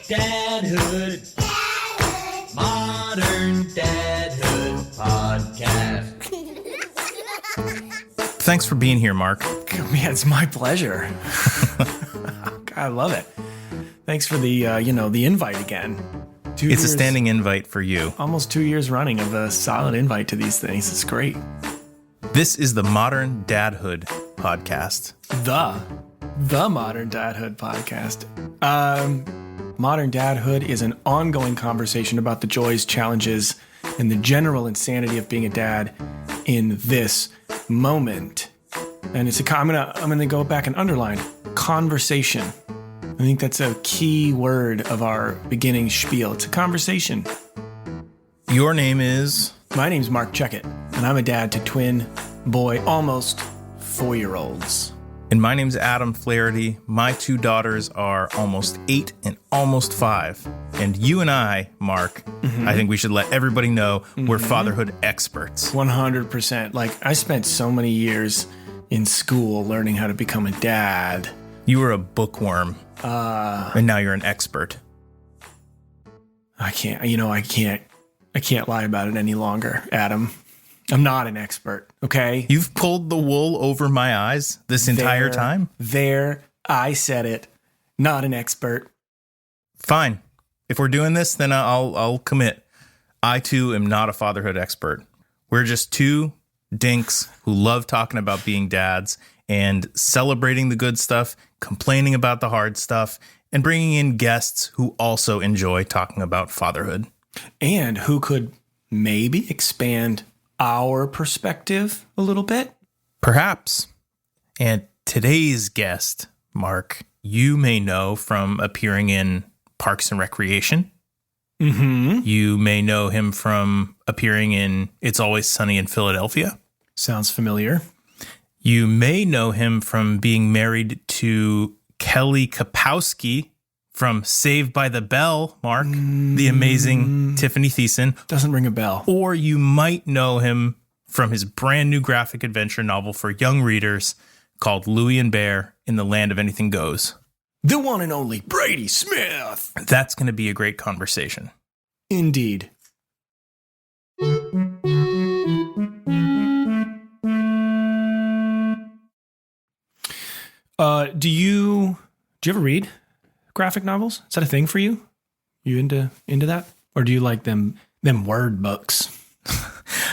Dadhood. Modern Dadhood podcast. Thanks for being here, Marc. Man, it's my pleasure. God, I love it. Thanks for the invite again. It's a standing invite for you. Almost 2 years running of a solid invite to these things. It's great. This is the Modern Dadhood podcast. The Modern Dadhood podcast. Modern Dadhood is an ongoing conversation about the joys, challenges, and the general insanity of being a dad in this moment. And I'm gonna go back and underline conversation. I think that's a key word of our beginning spiel. It's a conversation. Your name is? My name's Marc Checkett, and I'm a dad to twin boy, almost 4-year-olds. And my name's Adam Flaherty. My two daughters are almost 8 and almost 5. And you and I, Marc, I think we should let everybody know we're fatherhood experts. 100%. Like, I spent so many years in school learning how to become a dad. You were a bookworm, and now you're an expert. I can't lie about it any longer, Adam. I'm not an expert, okay? You've pulled the wool over my eyes this entire time? I said it. Not an expert. Fine. If we're doing this, then I'll commit. I, too, am not a fatherhood expert. We're just two dinks who love talking about being dads and celebrating the good stuff, complaining about the hard stuff, and bringing in guests who also enjoy talking about fatherhood. And who could maybe expand our perspective a little bit? Perhaps. And today's guest, Marc, you may know from appearing in Parks and Recreation. Mm-hmm. You may know him from appearing in It's Always Sunny in Philadelphia. Sounds familiar. You may know him from being married to Kelly Kapowski from Saved by the Bell, Marc, the amazing Tiffany Thiessen. Doesn't ring a bell. Or you might know him from his brand new graphic adventure novel for young readers called Louie and Bear in the Land of Anything Goes. The one and only Brady Smith. That's going to be a great conversation. Indeed. Do you ever read graphic novels? Is that a thing for you? You into that? Or do you like them word books?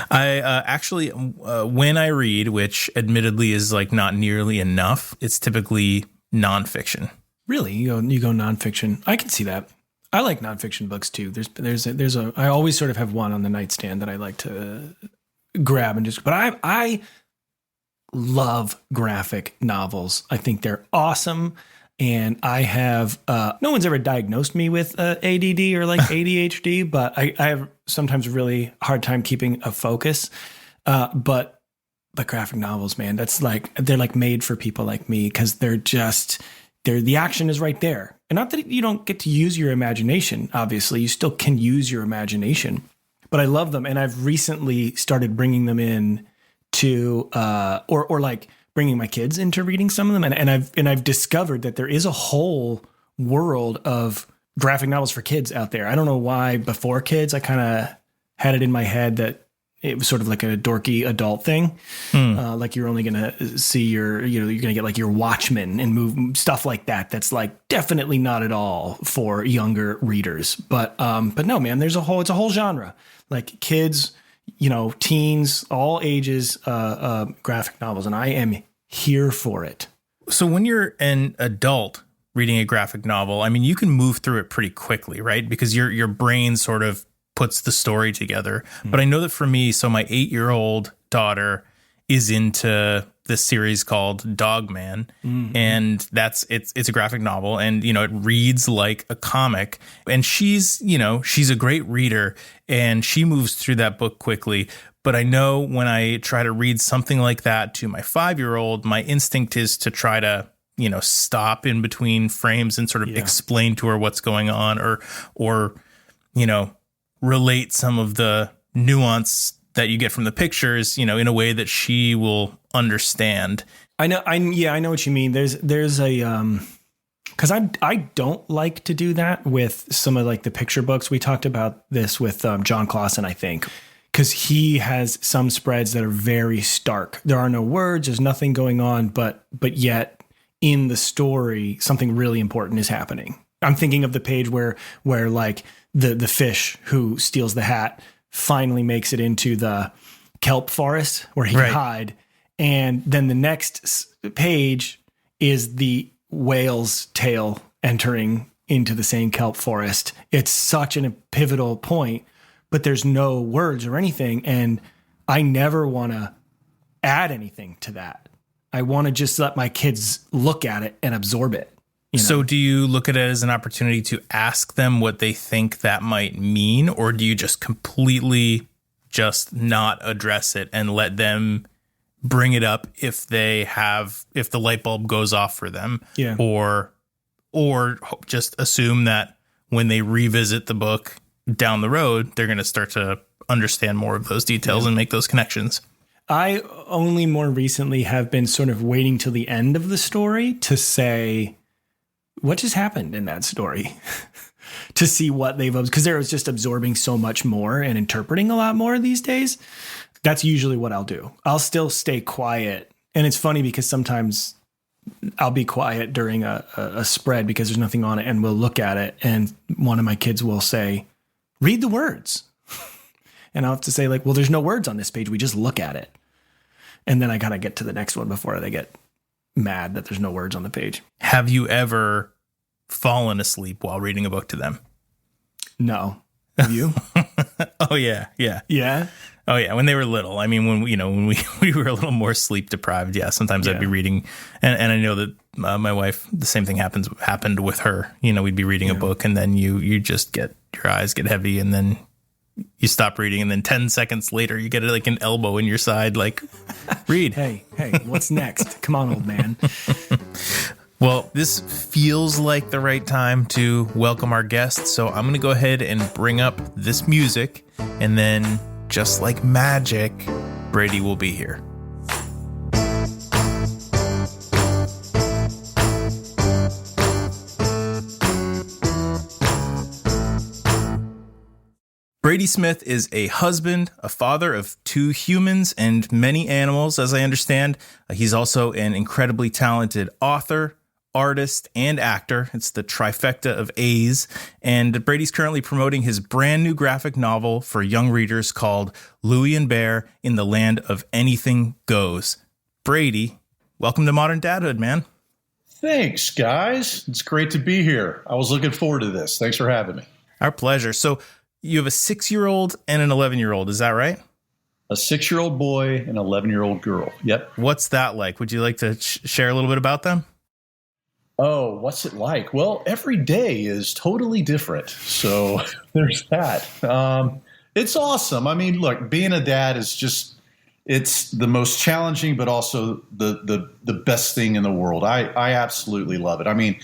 I actually, when I read, which admittedly is like not nearly enough, it's typically nonfiction. Really? You go nonfiction. I can see that. I like nonfiction books too. I always sort of have one on the nightstand that I like to grab and just, but I love graphic novels. I think they're awesome. And I have, no one's ever diagnosed me with ADD or like ADHD, but I have sometimes a really hard time keeping a focus. But graphic novels, man, they're like made for people like me because the action is right there. And not that you don't get to use your imagination, obviously, you still can use your imagination, but I love them. And I've recently started bringing them in to, or like bringing my kids into reading some of them. And I've discovered that there is a whole world of graphic novels for kids out there. I don't know why before kids, I kind of had it in my head that it was sort of like a dorky adult thing. Like you're only going to see you're going to get like your Watchmen and move stuff like that. That's like definitely not at all for younger readers. But no, man, it's a whole genre, like kids, teens, all ages, graphic novels. And I am here for it. So when you're an adult reading a graphic novel, I mean, you can move through it pretty quickly, right? Because your brain sort of puts the story together. But I know that for me, so my 8-year-old daughter is into this series called Dog Man. And it's a graphic novel, and it reads like a comic, and she's a great reader and she moves through that book quickly. But I know when I try to read something like that to my 5-year-old, my instinct is to try to stop in between frames and sort of explain to her what's going on, or relate some of the nuance that you get from the pictures, in a way that she will understand. I know what you mean. There's a Because I don't like to do that with some of like the picture books. We talked about this with John Clausen, I think, because he has some spreads that are very stark. There are no words, there's nothing going on, but yet in the story, something really important is happening. I'm thinking of the page where like the fish who steals the hat finally makes it into the kelp forest where he can hide. And then the next page is the whale's tail entering into the same kelp forest. It's such a pivotal point, but there's no words or anything. And I never want to add anything to that. I want to just let my kids look at it and absorb it. So do you look at it as an opportunity to ask them what they think that might mean? Or do you just completely just not address it and let them bring it up if the light bulb goes off for them, or just assume that when they revisit the book down the road, they're going to start to understand more of those details and make those connections? I only more recently have been sort of waiting till the end of the story to say, what just happened in that story? To see what they've, because they're just absorbing so much more and interpreting a lot more these days. That's usually what I'll do. I'll still stay quiet. And it's funny because sometimes I'll be quiet during a spread because there's nothing on it, and we'll look at it. And one of my kids will say, read the words. And I'll have to say, like, well, there's no words on this page. We just look at it. And then I kind of get to the next one before they get mad that there's no words on the page. Have you ever fallen asleep while reading a book to them? No. Have you? Oh, yeah. Yeah. Yeah. Oh, yeah. When they were little. I mean, when we were a little more sleep deprived. Yeah. Sometimes I'd be reading. And I know that my wife, the same thing happened with her. We'd be reading a book, and then you just your eyes get heavy, and then you stop reading. And then 10 seconds later, you get like an elbow in your side, like, read. Hey, what's next? Come on, old man. Well, this feels like the right time to welcome our guest. So I'm going to go ahead and bring up this music, and then just like magic, Brady will be here. Brady Smith is a husband, a father of 2 humans and many animals, as I understand. He's also an incredibly talented author, artist, and actor. It's the trifecta of A's. And Brady's currently promoting his brand new graphic novel for young readers called Louie and Bear in the Land of Anything Goes. Brady, welcome to Modern Dadhood, man. Thanks, guys. It's great to be here. I was looking forward to this. Thanks for having me. Our pleasure. So you have a 6-year-old and an 11-year-old. Is that right? A 6-year-old boy and an 11-year-old girl. Yep. What's that like? Would you like to share a little bit about them? Oh, what's it like? Well, every day is totally different. So there's that. It's awesome. I mean, look, being a dad is just, it's the most challenging, but also the best thing in the world. I absolutely love it. I mean,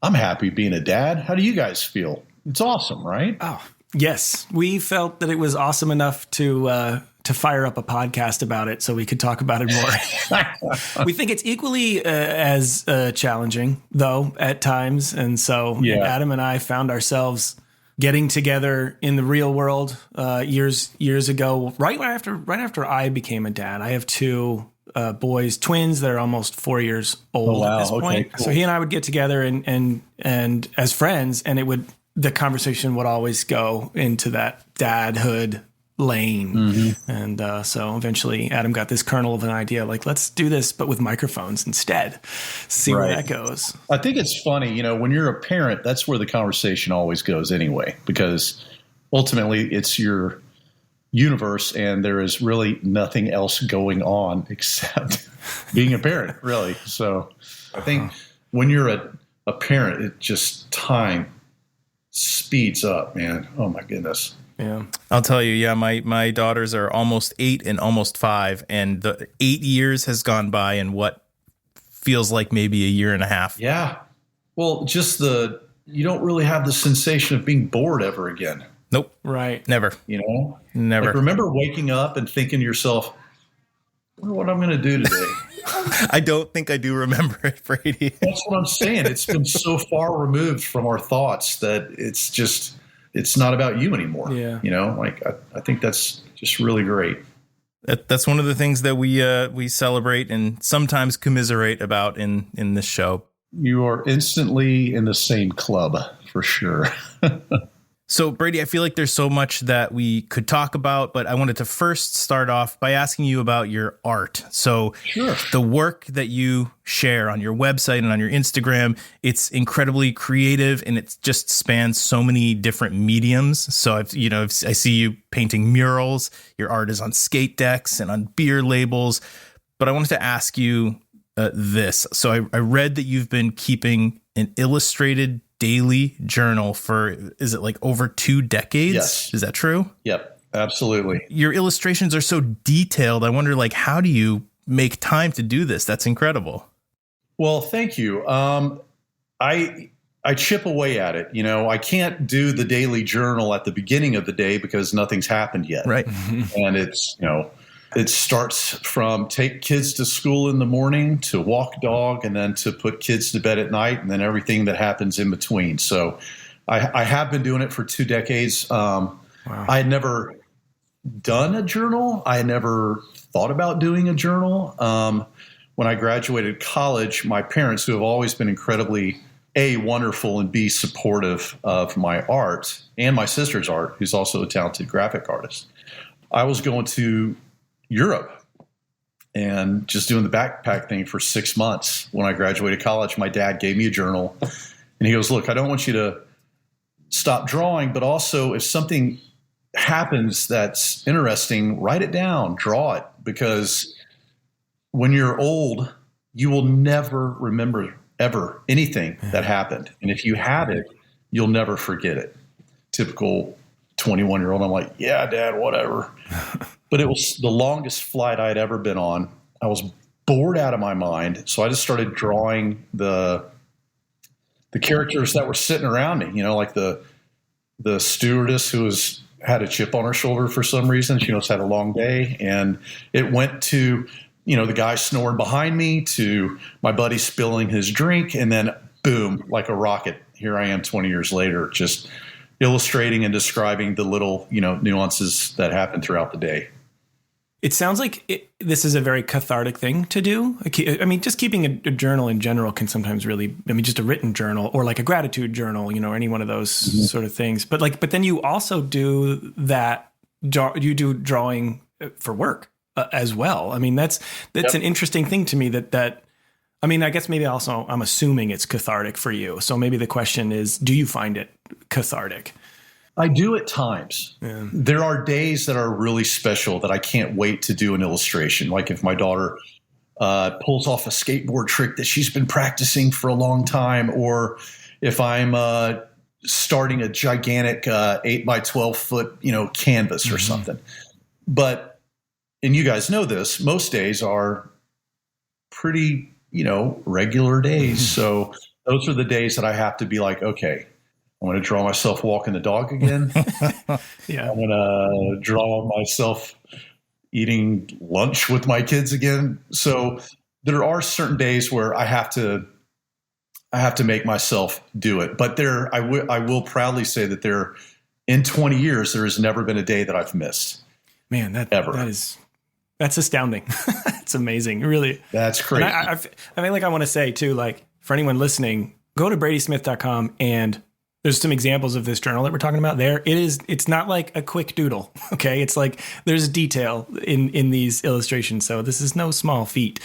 I'm happy being a dad. How do you guys feel? It's awesome, right? Oh, yes. We felt that it was awesome enough to fire up a podcast about it so we could talk about it more. We think it's equally as challenging, though, at times. And so Adam and I found ourselves getting together in the real world years ago, right after I became a dad. I have 2 boys, twins that are almost 4 years old at this point. Okay, cool. So he and I would get together and as friends, and the conversation would always go into that dadhood lane. Mm-hmm. And so eventually Adam got this kernel of an idea, like, let's do this, but with microphones instead. See where that goes. I think it's funny, when you're a parent, that's where the conversation always goes anyway, because ultimately it's your universe and there is really nothing else going on except being a parent, really. So I think when you're a parent, it just time speeds up, man. Oh my goodness. Yeah. I'll tell you, my daughters are almost 8 and almost 5, and the 8 years has gone by in what feels like maybe a year and a half. Yeah. Well, just you don't really have the sensation of being bored ever again. Nope. Right. Never. Never. Like, remember waking up and thinking to yourself, I wonder what I'm going to do today. I don't think I do remember it, Brady. That's what I'm saying. It's been so far removed from our thoughts that it's not about you anymore. Yeah. Like I think that's just really great. That's one of the things that we celebrate and sometimes commiserate about in this show. You are instantly in the same club for sure. So, Brady, I feel like there's so much that we could talk about, but I wanted to first start off by asking you about your art. So Sure. The work that you share on your website and on your Instagram, it's incredibly creative and it just spans so many different mediums. So I see you painting murals. Your art is on skate decks and on beer labels. But I wanted to ask you this. So I read that you've been keeping an illustrated daily journal for, is it like over 2 decades? Yes. Is that true? Yep, absolutely. Your illustrations are so detailed. I wonder, like, how do you make time to do this? That's incredible. Well, thank you. I chip away at it. I can't do the daily journal at the beginning of the day because nothing's happened yet. Right. And it's, it starts from take kids to school in the morning to walk dog and then to put kids to bed at night and then everything that happens in between. So I have been doing it for 2 decades. Wow. I had never done a journal. I had never thought about doing a journal. When I graduated college, my parents, who have always been incredibly A, wonderful, and B, supportive of my art and my sister's art, who's also a talented graphic artist, I was going to Europe and just doing the backpack thing for 6 months. When I graduated college, my dad gave me a journal and he goes, look, I don't want you to stop drawing, but also if something happens that's interesting, write it down, draw it, because when you're old, you will never remember ever anything that happened. And if you have it, you'll never forget it. Typical 21-year-old. I'm like, yeah, Dad, whatever. But it was the longest flight I had ever been on. I was bored out of my mind. So I just started drawing the characters that were sitting around me, like the stewardess who had a chip on her shoulder for some reason. She had a long day. And it went to, the guy snoring behind me, to my buddy spilling his drink. And then boom, like a rocket, here I am 20 years later, just illustrating and describing the little, nuances that happen throughout the day. It sounds like this is a very cathartic thing to do. I mean, just keeping a journal in general can sometimes really, just a written journal or like a gratitude journal, or any one of those sort of things. But then you also do that. You do drawing for work as well. I mean, that's an interesting thing to me that, I guess maybe also I'm assuming it's cathartic for you. So maybe the question is, do you find it cathartic? I do at times. Yeah. There are days that are really special that I can't wait to do an illustration. Like if my daughter pulls off a skateboard trick that she's been practicing for a long time, or if I'm starting a gigantic 8 by 12 foot, canvas or something. But, and you guys know this, most days are pretty, regular days. So those are the days that I have to be like, okay, I'm going to draw myself walking the dog again. Yeah. I'm going to draw myself eating lunch with my kids again. So there are certain days where I have to make myself do it. But I will proudly say that in 20 years, there has never been a day that I've missed. Man, that's astounding. It's amazing. Really. That's crazy. I feel like I want to say too, like for anyone listening, go to bradysmith.com and there's some examples of this journal that we're talking about there. It's not like a quick doodle. Okay. It's like there's detail in these illustrations. So this is no small feat.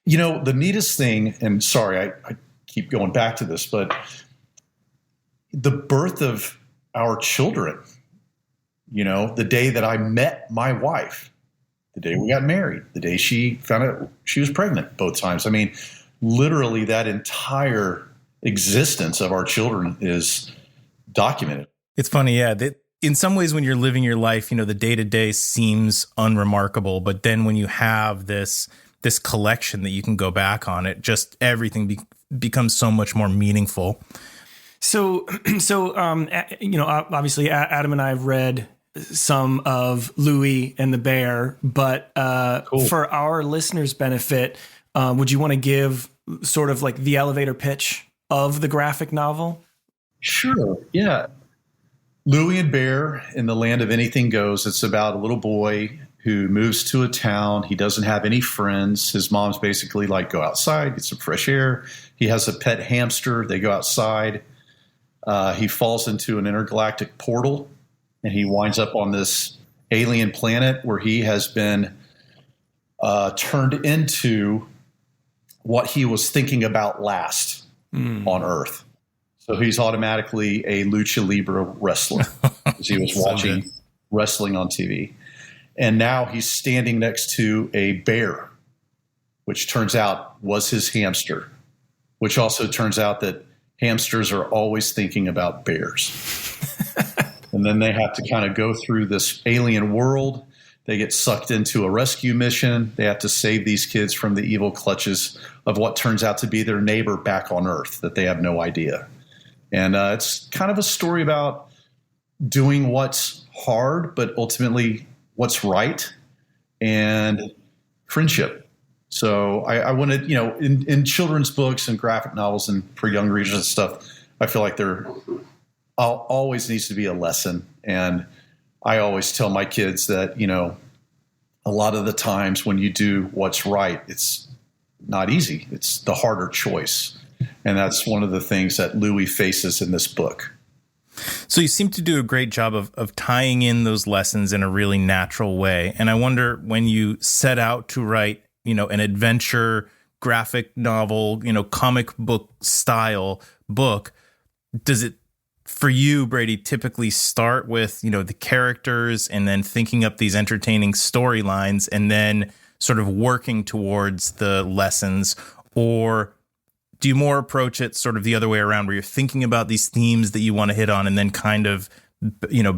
The neatest thing, and sorry, I keep going back to this, but the birth of our children, the day that I met my wife, the day we got married, the day she found out she was pregnant both times. Literally that entire existence of our children is documented. It's funny, yeah. In some ways, when you're living your life, the day-to-day seems unremarkable. But then when you have this collection that you can go back on, it just everything becomes so much more meaningful. So obviously Adam and I have read some of Louie and the Bear, but Cool. For our listeners' benefit, Would you want to give sort of like the elevator pitch of the graphic novel? Sure. Yeah. Louie and Bear in the Land of Anything Goes. It's about a little boy who moves to a town. He doesn't have any friends. His mom's basically like, go outside, get some fresh air. He has a pet hamster. They go outside. He falls into an intergalactic portal, and he winds up on this alien planet where he has been turned into what he was thinking about last on Earth. So he's automatically a lucha libre wrestler because he was watching wrestling on TV. And now he's standing next to a bear, which turns out was his hamster, which also turns out that hamsters are always thinking about bears. And then they have to kind of go through this alien world. They get sucked into a rescue mission. They have to save these kids from the evil clutches of what turns out to be their neighbor back on Earth that they have no idea. And it's kind of a story about doing what's hard, but ultimately what's right, and friendship. So I wanted, in children's books and graphic novels and for young readers and stuff, I feel like there always needs to be a lesson. And I always tell my kids that, a lot of the times when you do what's right, it's not easy. It's the harder choice. And that's one of the things that Louie faces in this book. So you seem to do a great job of tying in those lessons in a really natural way. And I wonder, when you set out to write, an adventure graphic novel, comic book style book, does it, for you, Brady, typically start with, the characters and then thinking up these entertaining storylines and then sort of working towards the lessons? Or do you more approach it sort of the other way around, where you're thinking about these themes that you want to hit on and then kind of,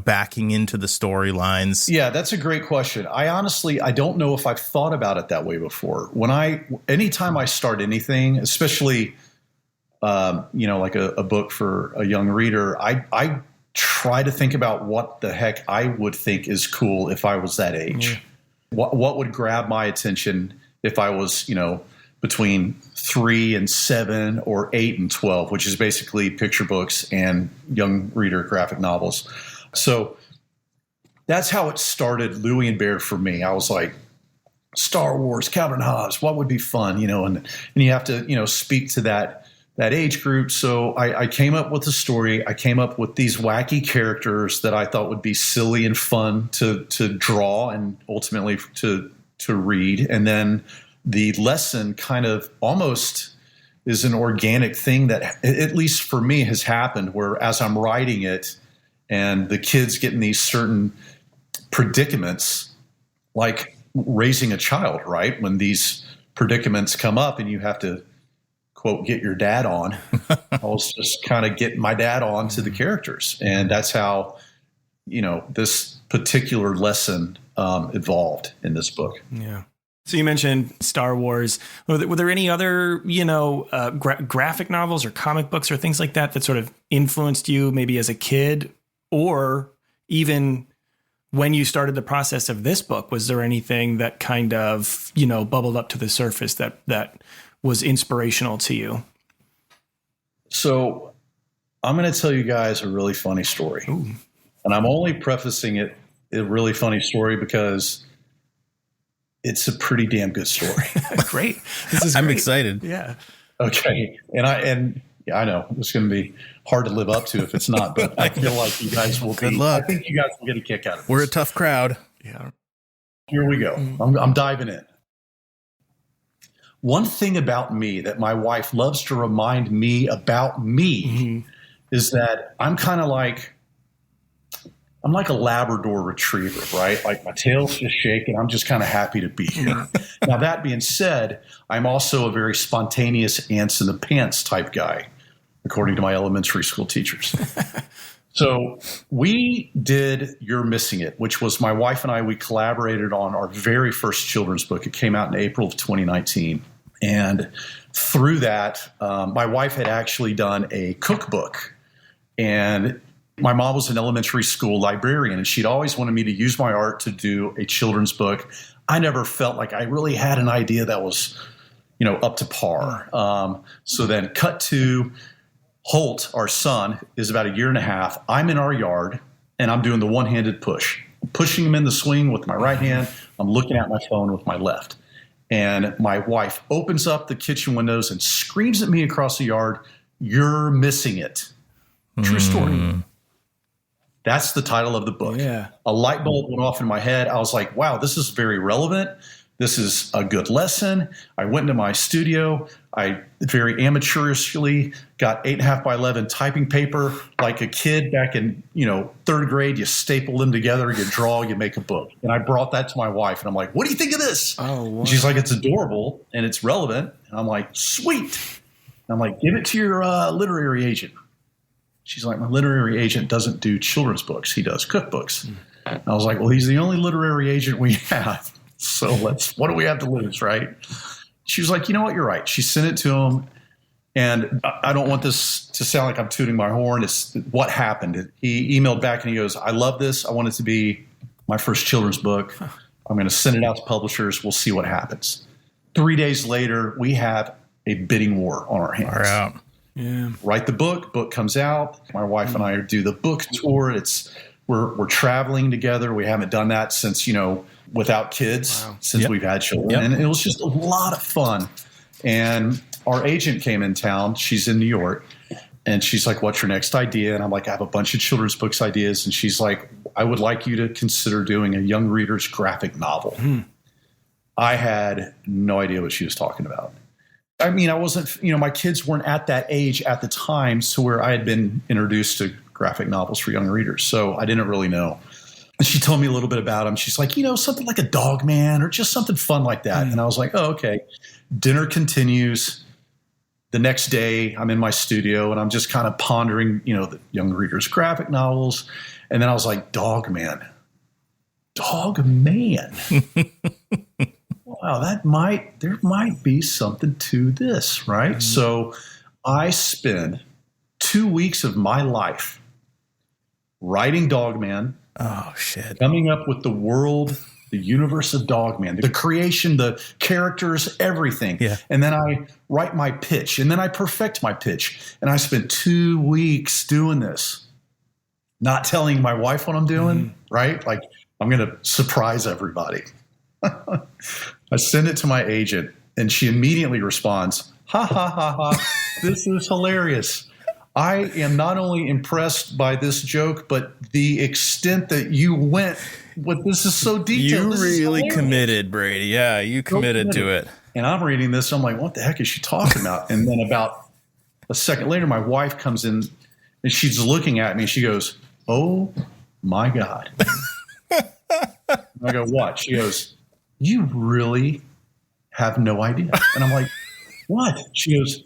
backing into the storylines? Yeah, that's a great question. I don't know if I've thought about it that way before. Anytime I start anything, especially, like a book for a young reader, I try to think about what the heck I would think is cool if I was that age. Yeah. What would grab my attention if I was, between 3 and 7 or 8 and 12, which is basically picture books and young reader graphic novels. So that's how it started, Louie and Bear, for me. I was like, Star Wars, Calvin Hobbes, what would be fun, and you have to, speak to that age group. So I came up with a story. I came up with these wacky characters that I thought would be silly and fun to draw and ultimately to read. And then the lesson kind of almost is an organic thing that, at least for me, has happened, where as I'm writing it and the kids get in these certain predicaments, like raising a child, right? When these predicaments come up and you have to, quote, get your dad on, I was just kind of getting my dad on to the characters. And that's how, this particular lesson evolved in this book. Yeah. So you mentioned Star Wars. Were there any other, graphic novels or comic books or things like that sort of influenced you maybe as a kid, or even when you started the process of this book? Was there anything that kind of, bubbled up to the surface that was inspirational to you? So I'm going to tell you guys a really funny story. Ooh. And I'm only prefacing it a really funny story because it's a pretty damn good story. Great. This is I'm great. excited. Yeah. Okay. And I know it's going to be hard to live up to if it's not, but I feel like you guys will Good luck. I think you guys will get a kick out of this. We're a tough crowd. Yeah. Here we go. I'm diving in. One thing about me that my wife loves to remind me about me is that I'm like a Labrador retriever, right? Like my tail's just shaking. I'm just kind of happy to be here. Now, that being said, I'm also a very spontaneous ants in the pants type guy, according to my elementary school teachers. So we did You're Missing It, which was my wife and I, we collaborated on our very first children's book. It came out in April of 2019. And through that, my wife had actually done a cookbook. And my mom was an elementary school librarian, and she'd always wanted me to use my art to do a children's book. I never felt like I really had an idea that was, up to par. So then cut to Holt, our son, is about 1.5 years. I'm in our yard, and I'm doing the one-handed push. I'm pushing him in the swing with my right hand. I'm looking at my phone with my left. And my wife opens up the kitchen windows and screams at me across the yard, "You're missing it." True story. That's the title of the book. Yeah. A light bulb went off in my head. I was like, wow, this is very relevant. This is a good lesson. I went into my studio. I very amateurishly got 8.5 by 11 typing paper like a kid back in, 3rd grade. You staple them together, you draw, you make a book. And I brought that to my wife, and I'm like, what do you think of this? Oh, wow. And she's like, it's adorable and it's relevant. And I'm like, sweet. And I'm like, give it to your literary agent. She's like, my literary agent doesn't do children's books. He does cookbooks. And I was like, well, he's the only literary agent we have. So what do we have to lose, right? She was like, you know what? You're right. She sent it to him. And I don't want this to sound like I'm tooting my horn. It's what happened. He emailed back and he goes, I love this. I want it to be my first children's book. I'm going to send it out to publishers. We'll see what happens. 3 days later, we have a bidding war on our hands. Far out. Yeah. Write the book comes out. My wife and I do the book tour. We're traveling together. We haven't done that since, without kids, since we've had children. Yep. And it was just a lot of fun. And our agent came in town. She's in New York. And she's like, what's your next idea? And I'm like, I have a bunch of children's books ideas. And she's like, I would like you to consider doing a young reader's graphic novel. I had no idea what she was talking about. I mean, I wasn't, my kids weren't at that age at the time, so where I had been introduced to graphic novels for young readers. So I didn't really know. And she told me a little bit about them. She's like, something like a Dog Man or just something fun like that. And I was like, oh, okay. Dinner continues. The next day, I'm in my studio and I'm just kind of pondering, the young readers' graphic novels. And then I was like, Dog Man. Dog Man. Wow, there might be something to this, right? Mm-hmm. So I spend 2 weeks of my life writing Dogman. Oh, shit. Coming up with the world, the universe of Dogman, the creation, the characters, everything. Yeah. And then I write my pitch, and then I perfect my pitch. And I spent 2 weeks doing this, not telling my wife what I'm doing, right? Like, I'm going to surprise everybody. I send it to my agent, and she immediately responds, ha, ha, ha, ha. This is hilarious. I am not only impressed by this joke, but the extent that you went with this is so detailed. You really committed, Brady. Yeah, you committed to it. And I'm reading this. I'm like, what the heck is she talking about? And then about a second later, my wife comes in, and she's looking at me. She goes, oh, my God. I go, what? She goes, you really have no idea. And I'm like, what? She goes,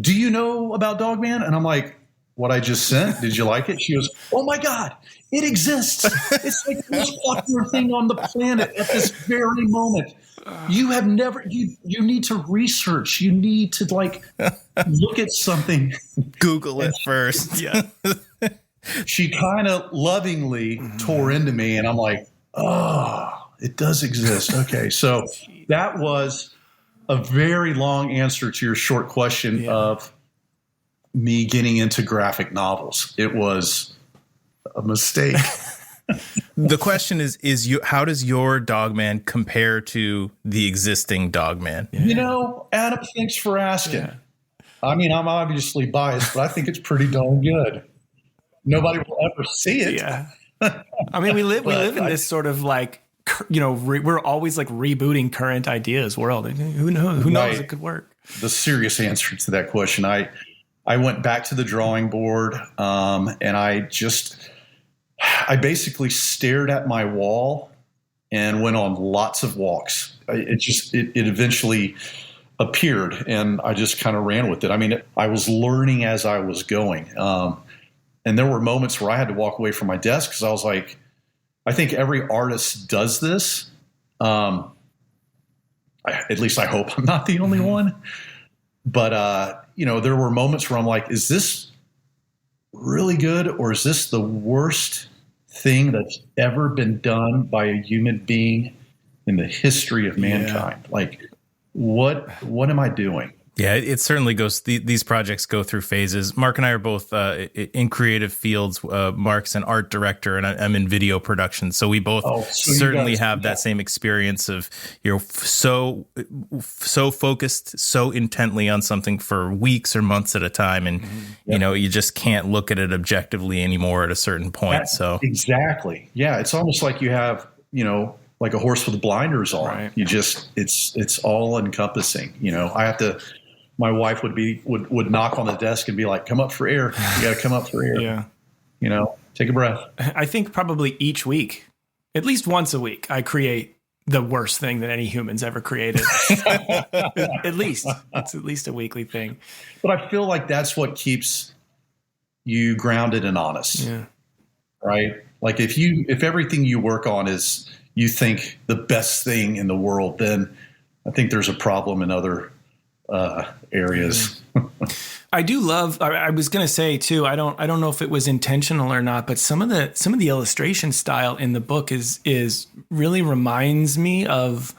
do you know about Dogman? And I'm like, what I just sent? Did you like it? She goes, oh my God, it exists. It's like the most popular thing on the planet at this very moment. You have never, you need to research. You need to look at something. Google it first. Yeah. She kind of lovingly tore into me, and I'm like, oh, it does exist. Okay. So that was a very long answer to your short question of me getting into graphic novels. It was a mistake. The question is how does your Dogman compare to the existing Dogman? Adam, thanks for asking. Yeah. I mean, I'm obviously biased, but I think it's pretty darn good. Nobody will ever see it. Yeah. I mean, we live in this sort of we're always rebooting current ideas world. Who knows? It could work. The serious answer to that question, I went back to the drawing board, and I basically stared at my wall and went on lots of walks. It eventually appeared, and I just kind of ran with it. I mean, I was learning as I was going. And there were moments where I had to walk away from my desk because I was like, I think every artist does this. At least I hope I'm not the only one. But, there were moments where I'm like, is this really good, or is this the worst thing that's ever been done by a human being in the history of mankind? what am I doing? Yeah, it certainly goes. These projects go through phases. Marc and I are both in creative fields. Marc's an art director, and I'm in video production. So we both certainly have that same experience of so focused, so intently on something for weeks or months at a time, and you just can't look at it objectively anymore at a certain point. Exactly, yeah, it's almost like you have like a horse with blinders on. Right. You just it's all encompassing. I have to. My wife would knock on the desk and be like, "Come up for air. You got to come up for air." Yeah. Take a breath. I think probably each week, at least once a week, I create the worst thing that any human's ever created. At least it's at least a weekly thing. But I feel like that's what keeps you grounded and honest. Yeah. Right. Like if everything you work on is you think the best thing in the world, then I think there's a problem in other areas. I do love. I was going to say too. I don't know if it was intentional or not, but some of the illustration style in the book is really reminds me of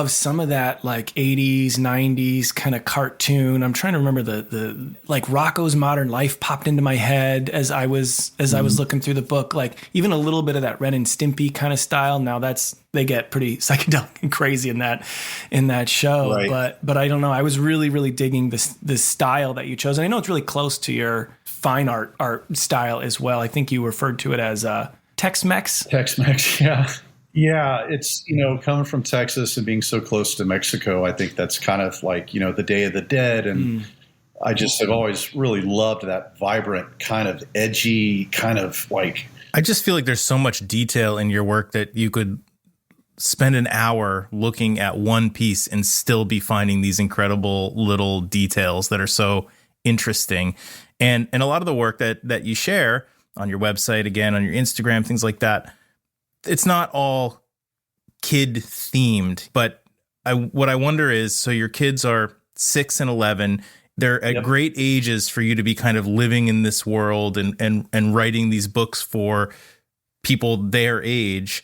some of that like 80s, 90s kind of cartoon. I'm trying to remember the like Rocco's Modern Life popped into my head as I was looking through the book. Like even a little bit of that Ren and Stimpy kind of style. Now they get pretty psychedelic and crazy in that show. Right. But I don't know. I was really, really digging this style that you chose. And I know it's really close to your fine art style as well. I think you referred to it as Tex-Mex. Tex-Mex, yeah. Yeah, it's, coming from Texas and being so close to Mexico, I think that's kind of like, the Day of the Dead. And I just have always really loved that vibrant, kind of edgy, kind of like. I just feel like there's so much detail in your work that you could spend an hour looking at one piece and still be finding these incredible little details that are so interesting. And a lot of the work that you share on your website, again, on your Instagram, things like that, it's not all kid themed, but what I wonder is, so your kids are 6 and 11. They're at great ages for you to be kind of living in this world and writing these books for people their age.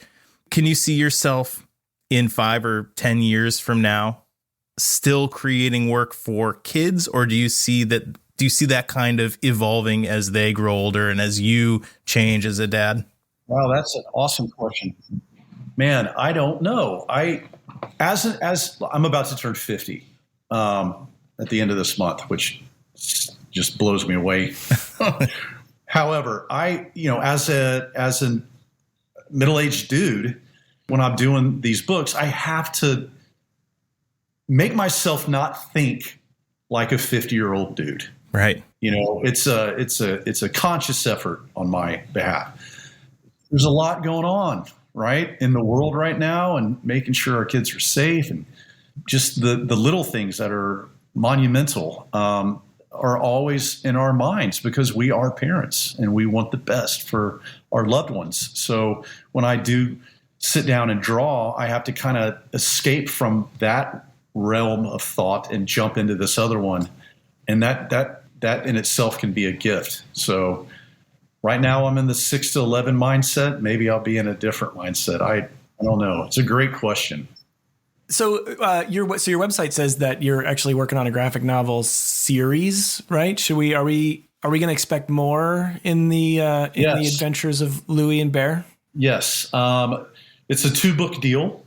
Can you see yourself in 5 or 10 years from now still creating work for kids, or do you see that kind of evolving as they grow older and as you change as a dad? Wow, that's an awesome question. Man, I don't know. As I'm about to turn 50 at the end of this month, which just blows me away. However, as a middle-aged dude, when I'm doing these books, I have to make myself not think like a 50-year-old dude. Right. It's a conscious effort on my behalf. There's a lot going on, right, in the world right now, and making sure our kids are safe, and just the little things that are monumental are always in our minds because we are parents and we want the best for our loved ones. So when I do sit down and draw, I have to kind of escape from that realm of thought and jump into this other one, and that in itself can be a gift. So. Right now, I'm in the 6 to 11 mindset. Maybe I'll be in a different mindset. I don't know. It's a great question. So your website says that you're actually working on a graphic novel series, right? Are we going to expect more in the adventures of Louie and Bear? Yes, it's a 2-book deal,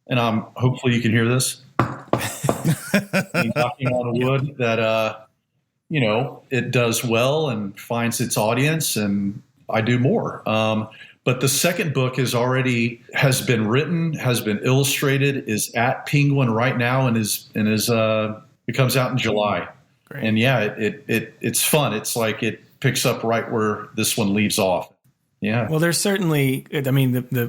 and hopefully you can hear this. Knocking on wood that. It does well and finds its audience, and I do more. But the second book has been written, has been illustrated, is at Penguin right now, and it comes out in July. Great. And yeah, it's fun. It's like it picks up right where this one leaves off. Yeah. Well, there's certainly,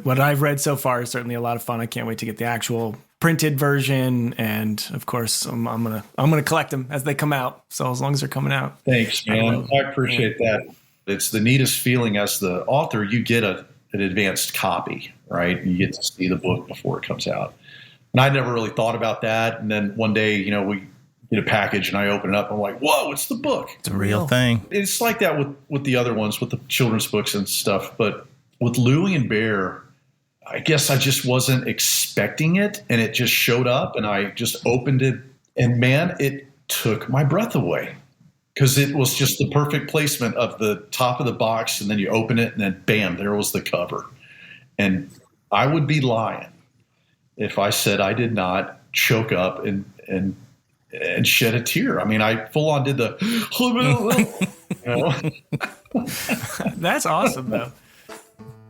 what I've read so far is certainly a lot of fun. I can't wait to get the actual printed version, and of course I'm gonna collect them as they come out, so as long as they're coming out. Thanks, man. I appreciate that. It's the neatest feeling as the author. You get an advanced copy, right? You get to see the book before it comes out, and I never really thought about that. And then one day we get a package and I open it up, I'm like, whoa, it's the book. It's a real thing. It's like that with the other ones, with the children's books and stuff, but with Louie and Bear, I guess I just wasn't expecting it, and it just showed up, and I just opened it, and man, it took my breath away because it was just the perfect placement of the top of the box, and then you open it, and then bam, there was the cover. And I would be lying if I said I did not choke up and shed a tear. I mean, I full on did the, you know? That's awesome, though.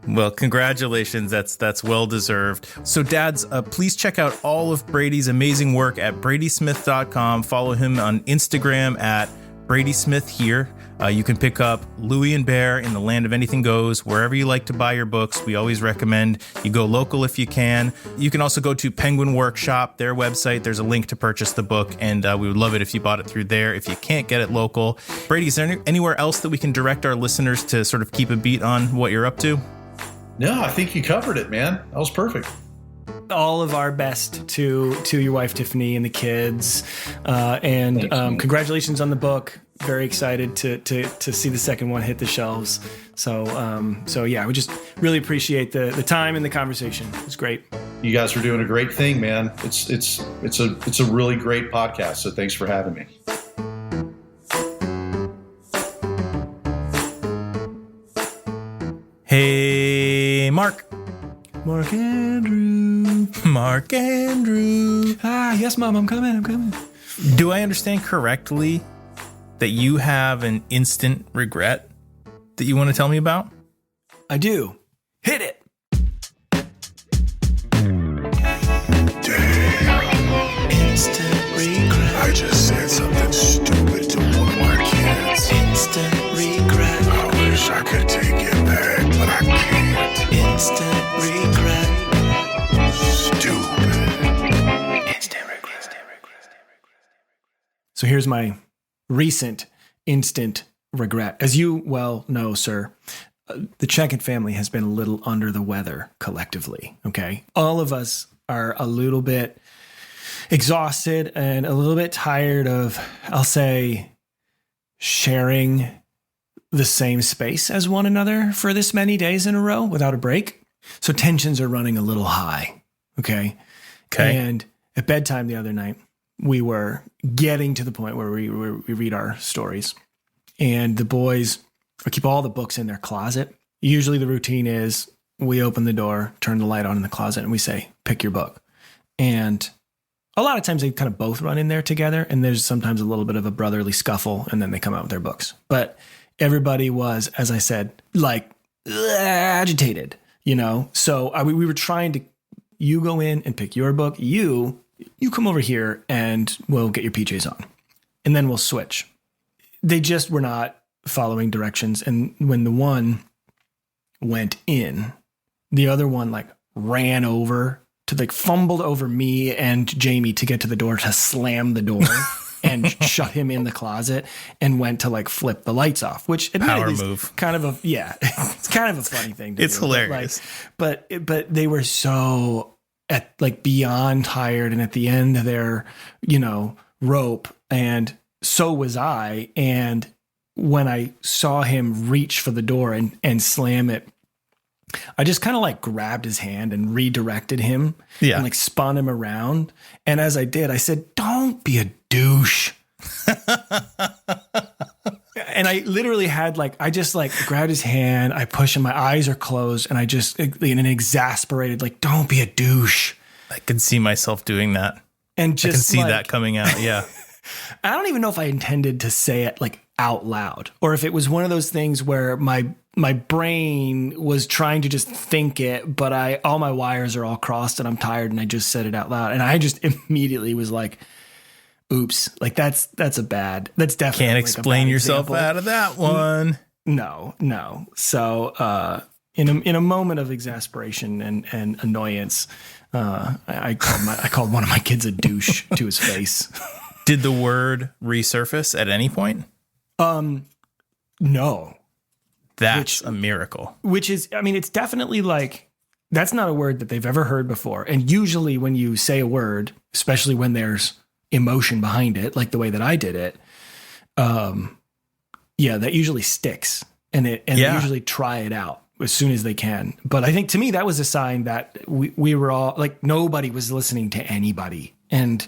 Well, congratulations. That's well deserved. So dads, please check out all of Brady's amazing work at bradysmith.com. Follow him on Instagram at Brady Smith here. You can pick up Louie and Bear in the Land of Anything Goes, wherever you like to buy your books. We always recommend you go local if you can. You can also go to Penguin Workshop, their website. There's a link to purchase the book, and we would love it if you bought it through there if you can't get it local. Brady, is there anywhere else that we can direct our listeners to sort of keep a beat on what you're up to? No, I think you covered it, man. That was perfect. All of our best to your wife, Tiffany, and the kids. And congratulations on the book. Very excited to see the second one hit the shelves. So yeah, we just really appreciate the time and the conversation. It's great. You guys are doing a great thing, man. It's a really great podcast. So thanks for having me. Hey, Mark. Marc Andrew. Marc Andrew. Yes, Mom, I'm coming. Do I understand correctly that you have an instant regret that you want to tell me about? I do. Hit it. Instant regret. I just said something stupid to one of my kids. Instant regret. I wish I could take it back, but I can't. Instant regret. Stupid. Instant regret. So here's my recent instant regret. As you well know, sir, the Checkett family has been a little under the weather collectively. Okay. All of us are a little bit exhausted and a little bit tired of, I'll say, sharing the same space as one another for this many days in a row without a break. So tensions are running a little high. Okay. And at bedtime the other night, we were getting to the point where we read our stories, and the boys keep all the books in their closet. Usually the routine is we open the door, turn the light on in the closet, and we say, pick your book. And a lot of times they kind of both run in there together, and there's sometimes a little bit of a brotherly scuffle, and then they come out with their books. But everybody was, as I said, like agitated, you know? So we were trying to, you go in and pick your book. You come over here and we'll get your PJs on, and then we'll switch. They just were not following directions. And when the one went in, the other one like ran over to like fumbled over me and Jamie to get to the door to slam the door and shut him in the closet, and went to like flip the lights off, which power move. Kind of a, yeah, it's kind of a funny thing to do. It's hilarious. But they were so beyond tired and at the end of their, rope, and so was I. And when I saw him reach for the door and slam it, I just kind of like grabbed his hand and redirected him and like spun him around. And as I did, I said, "Don't be a douche." And I literally had I just grabbed his hand, I pushed him, my eyes are closed, and I just, in an exasperated, "Don't be a douche." I can see myself doing that. And just I can see that coming out. Yeah. I don't even know if I intended to say it out loud, or if it was one of those things where my brain was trying to just think it, but all my wires are all crossed and I'm tired, and I just said it out loud. And I just immediately was like, oops, that's definitely can't explain yourself example. Out of that one. No. So, in a moment of exasperation and annoyance, I called one of my kids a douche to his face. Did the word resurface at any point? No. That's a miracle. Which is, it's definitely that's not a word that they've ever heard before. And usually when you say a word, especially when there's emotion behind it, like the way that I did it, that usually sticks, and they usually try it out. as soon as they can. But I think to me, that was a sign that we were all like, nobody was listening to anybody. And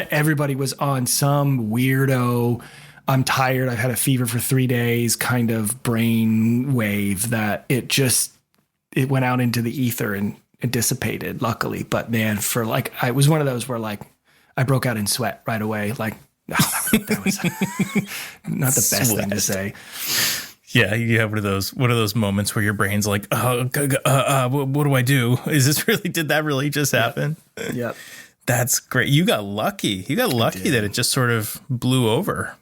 everybody was on some weirdo, I'm tired, I've had a fever for 3 days kind of brain wave that it went out into the ether and it dissipated, luckily. But man, it was one of those where like I broke out in sweat right away. Like, that was not the best thing to say. Yeah, you have one of those moments where your brain's like, what do I do? Did that really just happen? Yep. That's great. You got lucky. That it just sort of blew over.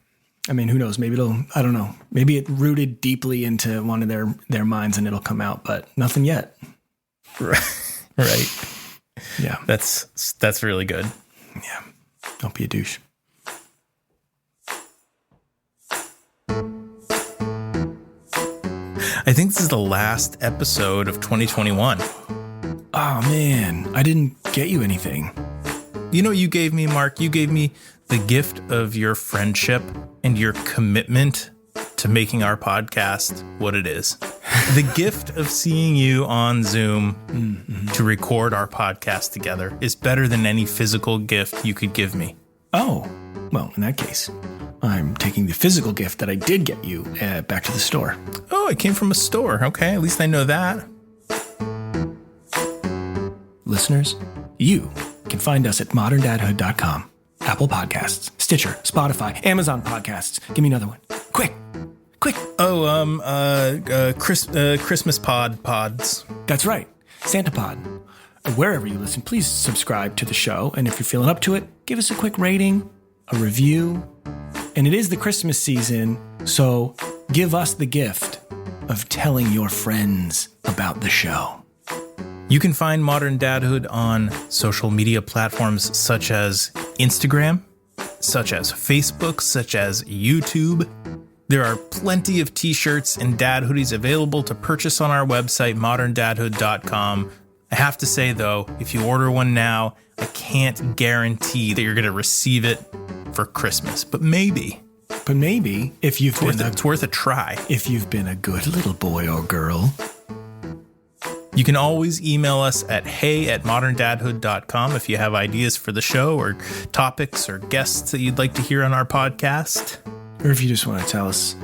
I mean, who knows? Maybe I don't know. Maybe it rooted deeply into one of their minds and it'll come out, but nothing yet. Right. Yeah. That's really good. Yeah. Don't be a douche. I think this is the last episode of 2021. Oh, man. I didn't get you anything. You know what you gave me, Mark? You gave me the gift of your friendship and your commitment to making our podcast what it is. The gift of seeing you on Zoom to record our podcast together is better than any physical gift you could give me. Oh, well, in that case, I'm taking the physical gift that I did get you back to the store. Oh, it came from a store. Okay, at least I know that. Listeners, you can find us at moderndadhood.com, Apple Podcasts, Stitcher, Spotify, Amazon Podcasts. Give me another one. Quick. Oh, Christmas pods. That's right. Santa Pod. Wherever you listen, please subscribe to the show. And if you're feeling up to it, give us a quick rating, a review. And it is the Christmas season, so give us the gift of telling your friends about the show. You can find Modern Dadhood on social media platforms such as Instagram, such as Facebook, such as YouTube. There are plenty of t-shirts and dad hoodies available to purchase on our website, moderndadhood.com. I have to say, though, if you order one now, I can't guarantee that you're going to receive it for Christmas, but maybe. If you've it's worth a try. If you've been a good little boy or girl. You can always email us at hey@moderndadhood.com if you have ideas for the show or topics or guests that you'd like to hear on our podcast. Or if you just want to tell us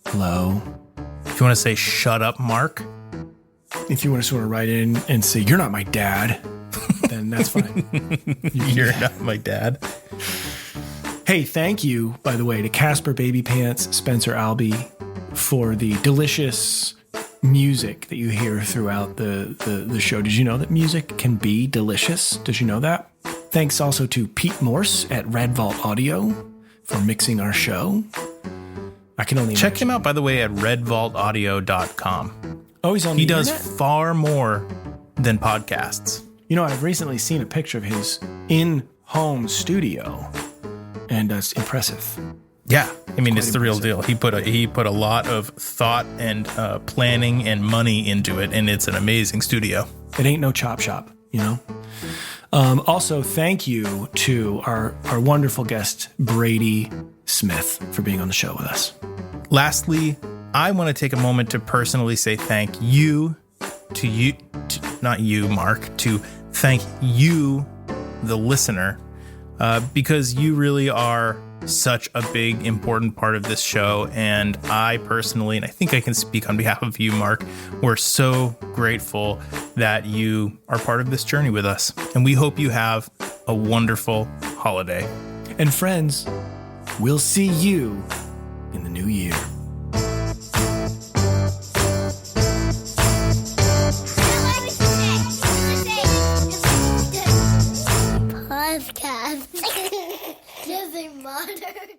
hello. If you want to say, shut up, Mark. If you want to sort of write in and say, you're not my dad, then that's fine. You're not my dad. Hey, thank you, by the way, to Casper Baby Pants, Spencer Albee, for the delicious music that you hear throughout the show. Did you know that music can be delicious? Did you know that? Thanks also to Pete Morse at Red Vault Audio for mixing our show. I can only check him out, by the way, at redvaultaudio.com. Oh, he's on He the does internet? far more than podcasts. You know, I've recently seen a picture of his in-home studio, and it's impressive. Yeah, I mean, it's the real impressive. deal. He put a lot of thought and planning and money into it, and it's an amazing studio. It ain't no chop shop, you know? Also, thank you to our wonderful guest, Brady Smith, for being on the show with us. Lastly, I want to take a moment to personally say thank you to you, not you, Mark, to thank you, the listener, because you really are such a big, important part of this show. And I personally, and I think I can speak on behalf of you, Mark, we're so grateful that you are part of this journey with us. And we hope you have a wonderful holiday. And friends, we'll see you in the new year. Podcast. Just a modern.